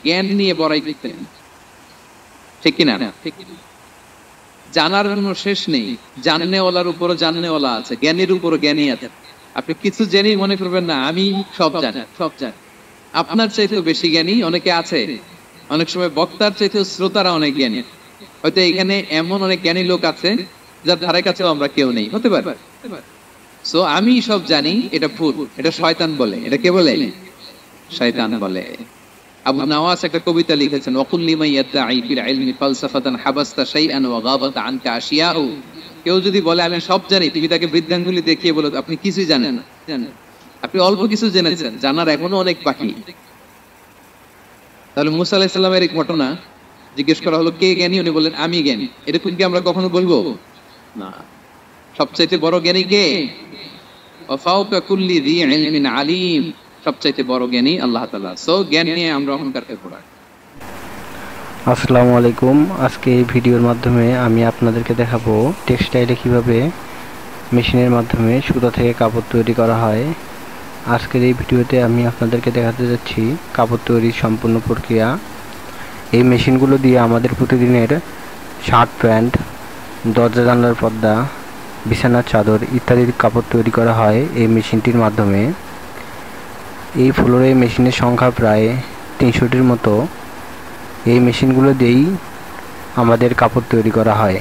জ্ঞান নিয়ে বড়াই করতেন, ঠিক কিনা? জানার কোনো শেষ নেই, জাননেওয়ালার উপরও জাননেওয়ালা আছে, জ্ঞানীর উপরও জ্ঞানী আছে। আপনি কিছু জেনেই মনে করবেন না আমি সব জানি, সব জানি। আপনার চাইতেও বেশি জ্ঞানী অনেকে আছে। অনেক সময় বক্তার চাইতেও শ্রোতারা অনেক জ্ঞানী। হয়তো এখানে এমন অনেক জ্ঞানী লোক আছে যার ধারে কাছেও আমরা কেউ নেই, হতে পারে। সো আমি সব জানি, এটা ভুল, এটা শয়তান বলে। এটা কে বলে? শয়তান বলে। আবু নওয়াস একটা কবিতা লিখেছেন, ওয়াকুল লিমান ইয়াদঈ ফিল ইলমি ফালসাফাতান হাবাসতা শাইআন ওয়া গাবাত আনকা আশিয়াউ। কেউ যদি বলে আমি সব জানি, তুমি তাকে বৃদ্ধাঙ্গুলি দেখিয়ে বলো আপনি কিছুই জানেন না। আপনি অল্প কিছু জেনেছেন, জানার এখনো অনেক বাকি। তাহলে মুসা আলাইহিস সালামের এই ঘটনা জিজ্ঞেস করা হলো কে জ্ঞানী, উনি বললেন আমি জ্ঞানী। এরকম কি আমরা কখনো বলবো? না। সবচাইতে বড় জ্ঞানী কে? ওয়া ফাওকা কুল্লি যী ইলমিন আলীম। সবচাইতে বড় জ্ঞানী আল্লাহ তাআলা। সো জ্ঞান নিয়ে আমরা অহংকার করব না। আসসালামু আলাইকুম। আজকে এই ভিডিওর মাধ্যমে আমি আপনাদেরকে দেখাবো টেক্সটাইলে কিভাবে মেশিনের মাধ্যমে সুতা থেকে কাপড় তৈরি করা হয়। আজকের এই ভিডিওতে আমি আপনাদেরকে দেখাতে যাচ্ছি কাপড় তৈরির সম্পূর্ণ প্রক্রিয়া। এই মেশিনগুলো দিয়ে আমাদের প্রতিদিনের শার্ট, প্যান্ট, দরজা জানলার পর্দা, বিছানার চাদর ইত্যাদির কাপড় তৈরি করা হয় এই মেশিনটির মাধ্যমে। এই ফ্লোরে মেশিনের সংখ্যা প্রায় 300টির মতো। এই মেশিনগুলো দিয়েই আমাদের কাপড় তৈরি করা হয়।